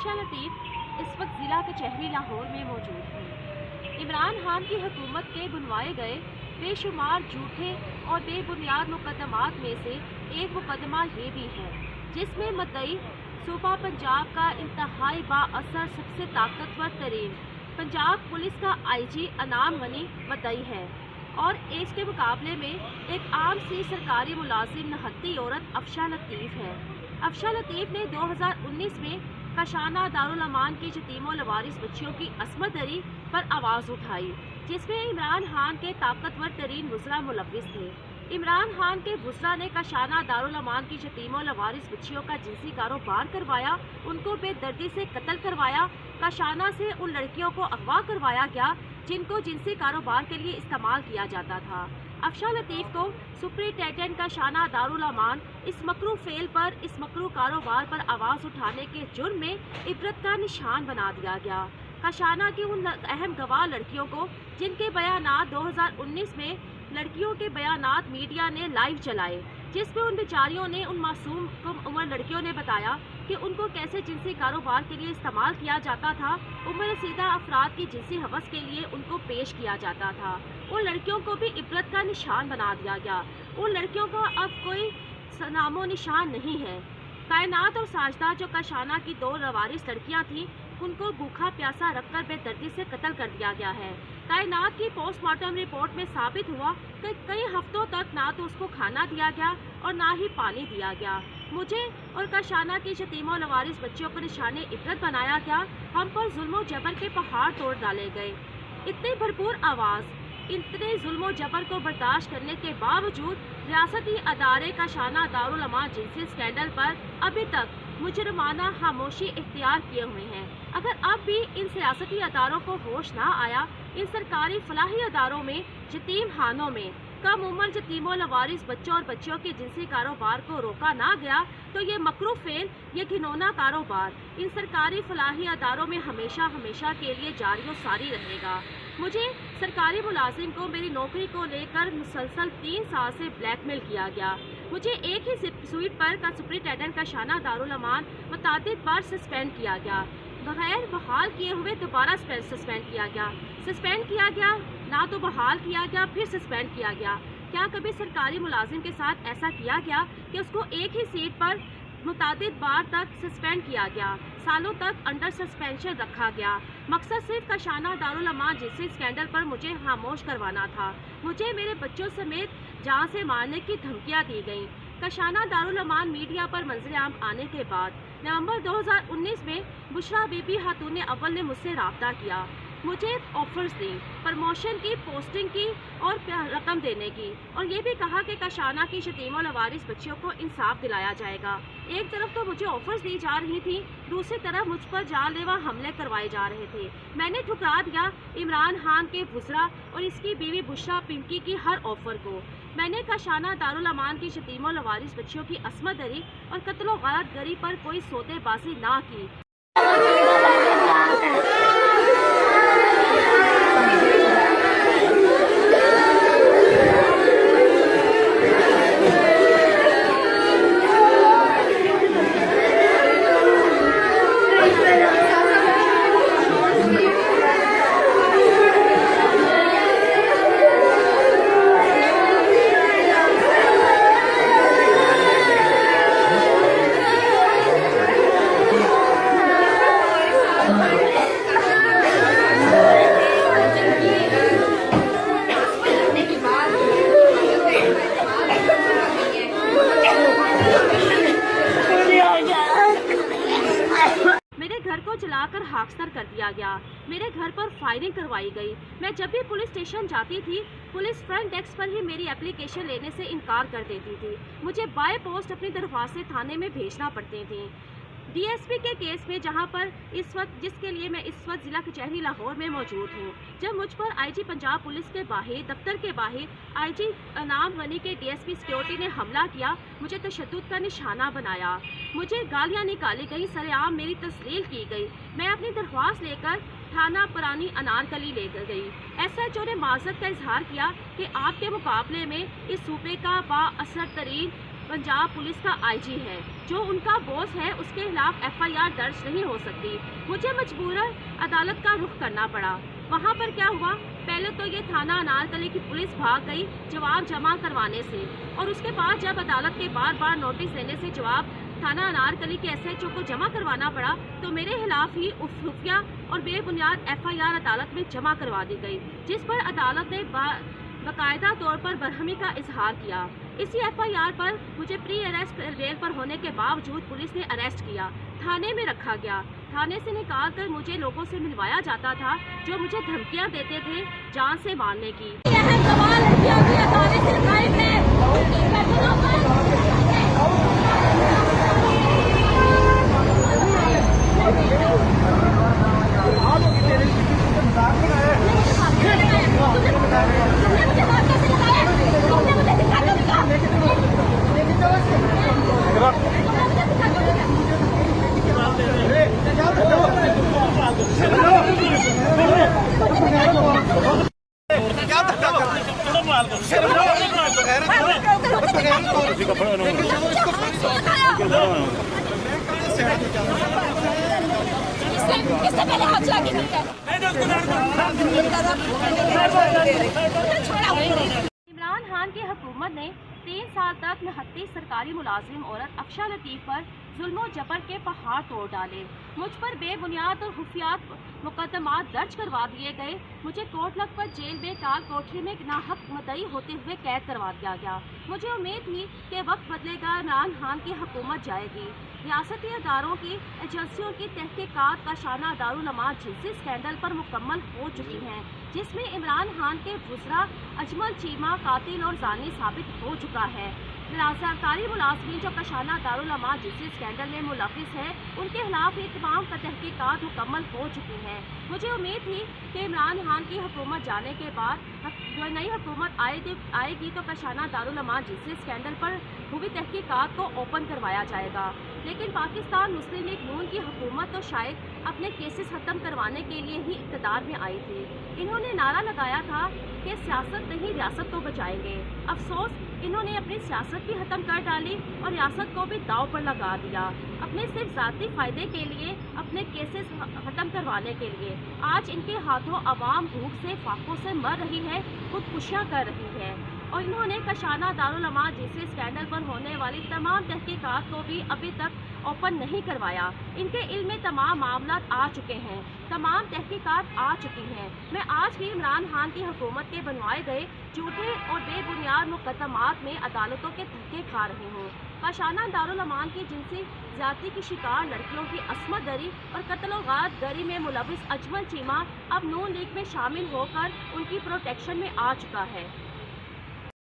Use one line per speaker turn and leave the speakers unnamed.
अफशा लतीफ़ इस वक्त ज़िला कचहरी लाहौर में मौजूद हैं। इमरान खान की हुकूमत के बुनवाए गए बेशुमार झूठे और बेबुनियाद मुकदमात में से एक मुकदमा ये भी है जिसमें मुद्दई सूबा पंजाब का इंतहाई बाअसर सबसे ताकतवर तरीन पंजाब पुलिस का IG अनाम गनी मुद्दई है और एज के मुकाबले में एक आम सी सरकारी मुलाजिम नहत्ती औरत अफशा लतीफ़ है। अफशा लतीफ़ ने 2019 में कशाना दारुल अमान की यतीमों लवारिस बच्चियों की असमत दरी पर आवाज़ उठाई जिसमें इमरान खान के ताकतवर तरीन वज़रा मुलव्विस थे। इमरान खान के वज़रा ने कशाना दारुल अमान की यतीमों लवारिस बच्चियों का जिनसी कारोबार करवाया, उनको बेदर्दी से कत्ल करवाया। कशाना से उन लड़कियों को अगवा करवाया गया जिनको जिनसी कारोबार के लिए इस्तेमाल किया जाता था। अफशा लतीफ़ को सुपरिटेंडेंट कशाना दारुल अमान इस मकरू फेल पर इस मकरू कारोबार पर आवाज़ उठाने के जुर्म में इबरत का निशान बना दिया गया। कशाना की उन अहम गवाह लड़कियों को जिनके बयानात 2019 में लड़कियों के बयानात मीडिया ने लाइव चलाए जिसमें उन बेचारियों ने उन मासूम उम्र लड़कियों ने बताया कि उनको कैसे जिनसी कारोबार के लिए इस्तेमाल किया जाता था। उम्र रसीदा अफराद की जिनसी हवस के लिए उनको पेश किया जाता था। उन लड़कियों को भी इबरत का निशान बना दिया गया। उन लड़कियों का अब कोई नामो निशान नहीं है। कायनात और साजदा जो कशाना की 2 लवारिस लड़कियां थीं, उनको भूखा प्यासा रखकर बेदर्दी से कत्ल कर दिया गया है। कायनात की पोस्टमार्टम रिपोर्ट में साबित हुआ कि कई हफ्तों तक ना तो उसको खाना दिया गया और ना ही पानी दिया गया। मुझे और कशाना की यतीमों लवारिस बच्चियों को निशाने इबरत बनाया गया। हम पर जुल्म जबर के पहाड़ तोड़ डाले गए। इतनी भरपूर आवाज़, इतने जुल्म जबर को बर्दाश्त करने के बावजूद रियासती अदारे कशाना दारुल अमान जिनसी स्कैंडल पर अभी तक मुजरमाना खामोशी इख्तियार किए हुए हैं। अगर अब भी इन सियासती अदारों को होश ना आया, इन सरकारी फलाही अदारों में यतीम खानों में कम उम्र यतीमों लवारिस बच्चों और बच्चियों के जिनसी कारोबार को रोका ना गया तो ये मकरू फेल, ये घिनौना कारोबार इन सरकारी फलाही अदारों में हमेशा हमेशा के लिए जारी और सारी रहेगा। मुझे सरकारी मुलाजिम को मेरी नौकरी को लेकर मुसलसल 3 साल से ब्लैकमेल किया गया। मुझे एक ही स्वीट पर का सुपरिटेंडेंट कशाना दारुल अमान मुतादिद बार सस्पेंड किया गया, बगैर बहाल किए हुए दोबारा सस्पेंड किया गया, ना तो बहाल किया गया फिर सस्पेंड किया गया। क्या कभी सरकारी मुलाजिम के साथ ऐसा किया गया कि उसको एक ही सीट पर मुतादिद बार तक सस्पेंड किया गया, सालों तक अंडर सस्पेंशन रखा गया? मकसद सिर्फ कशाना दारुल अमान जिनसी स्कैंडल पर मुझे खामोश करवाना था। मुझे मेरे बच्चों समेत जान से मारने की धमकियां दी गईं। कशाना दारुल अमान मीडिया पर मंजर आम आने के बाद नवंबर 2019 में बुशरा बीबी खातून अव्वल ने मुझसे राब्ता किया, मुझे ऑफर्स दी प्रमोशन की, पोस्टिंग की और रकम देने की, और ये भी कहा कि कशाना की यतीमों लवारिस बच्चियों को इंसाफ दिलाया जाएगा। एक तरफ तो मुझे ऑफर्स दी जा रही थी, दूसरी तरफ मुझ पर जानलेवा हमले करवाए जा रहे थे। मैंने ठुकरा दिया इमरान खान के वज़रा और इसकी बीवी बुशरा पिंकी की हर ऑफर को। मैंने कशाना दारुल अमान की यतीमों लवारिस बच्चियों की असमत दरी और कत्लो गारत गरी पर कोई सौदेबाजी ना की। जलाकर खाकसार कर दिया गया। मेरे घर पर फायरिंग करवाई गई। मैं जब भी पुलिस स्टेशन जाती थी, पुलिस फ्रंट डेस्क पर ही मेरी एप्लीकेशन लेने से इनकार कर देती थी। मुझे बाय पोस्ट अपनी दरख्वास्तें थाने में भेजना पड़ती थी। DSP के केस में जहां पर जिसके लिए मैं इस वक्त ज़िला कचहरी लाहौर में मौजूद हूं, जब मुझ पर IG पंजाब पुलिस के बाहर दफ्तर के बाहर IG अनाम गनी के DSP सिक्योरिटी ने हमला किया, मुझे तशद्दुद का निशाना बनाया, मुझे गालियां निकाली गई, सरेआम मेरी तस्लील की गई। मैं अपनी दरख्वास्त लेकर थाना पुरानी अनारकली ले गई। SHO ने माजरत का इजहार किया कि आपके मुकाबले में इस सूबे का बाअसर तरीन पंजाब पुलिस का आईजी है, जो उनका बॉस है, उसके खिलाफ FIR दर्ज नहीं हो सकती। मुझे मजबूरन अदालत का रुख करना पड़ा। वहाँ पर क्या हुआ, पहले तो ये थाना अनारकली की पुलिस भाग गई जवाब जमा करवाने से, और उसके बाद जब अदालत के बार बार नोटिस देने से जवाब थाना अनारकली के SHO को जमा करवाना पड़ा, तो मेरे खिलाफ ही खुफिया और बेबुनियाद FIR अदालत में जमा करवा दी गई, जिस पर अदालत ने बाकायदा तौर पर बरहमी का इजहार किया। इसी FIR पर मुझे प्री अरेस्ट रेल पर होने के बावजूद पुलिस ने अरेस्ट किया, थाने में रखा गया। थाने से निकाल कर मुझे लोगों से मिलवाया जाता था, जो मुझे धमकियां देते थे जान से मारने की।
इससे पहले हाथ चला के
इमरान खान की हुकूमत ने 3 साल तक 29 सरकारी मुलाजिम औरत अक्षा लतीफ पर जुल्म जबर के पहाड़ तोड़ डाले। मुझ पर बेबुनियाद और खुफियात मुकदमात दर्ज करवा दिए गए। मुझे कोट लखपत जेल में काल कोठरी में नाहक मुद्दई होते हुए कैद करवा दिया गया। मुझे उम्मीद थी कि वक्त बदलेगा, इमरान खान की हुकूमत जाएगी। रियासती अदारों की एजेंसियों की तहकीकात का शाना दारुल-अमान जिनसी स्कैंडल पर मुकम्मल हो चुकी हैं, जिसमें इमरान खान के वज़रा अजमल चीमा कातिल और जानी साबित हो चुका है। सरकारी मुलाजमीन जो कशाना दारुल-अमान जिनसी स्कैंडल में मुलविस है, उनके खिलाफ ये तमाम तहकीकात मुकम्मल हो चुकी हैं। मुझे उम्मीद थी कि इमरान खान की हुकूमत जाने के बाद जो नई हुकूमत आएगी तो कशाना दारुल-अमान जिनसी स्कैंडल पर हुई तहकीकात को ओपन करवाया जाएगा। लेकिन पाकिस्तान मुस्लिम लीग नून की हुकूमत तो शायद अपने केसेस ख़त्म करवाने के लिए ही इक़्तिदार में आई थी। इन्होंने नारा लगाया था कि सियासत नहीं रियासत को बचाएंगे। अफसोस इन्होंने अपनी सियासत भी ख़त्म कर डाली और रियासत को भी दाव पर लगा दिया, अपने सिर्फ ज़ाती फ़ायदे के लिए, अपने केसेस ख़त्म करवाने के लिए। आज इनके हाथों आवाम भूख से फाकों से मर रही है, खुदकुशियाँ कर रही है, और इन्होंने कशाना दारुल-अमान जिनसी स्कैंडल पर होने वाली तमाम तहकीकात को भी अभी तक ओपन नहीं करवाया। इनके इल्म में तमाम मामला आ चुके हैं, तमाम तहकीकात आ चुकी हैं। मैं आज भी इमरान खान की हुकूमत के बनवाए गए झूठे और बेबुनियाद मुकदमात में अदालतों के धक्के खा रही हूँ। कशाना दारुल-अमान की जिनसी ज़्यादती की शिकार लड़कियों की असमत दरी और कत्ल और गारत गरी में मुलविस अजमल चीमा अब नून लीग में शामिल होकर उनकी प्रोटेक्शन में आ चुका है।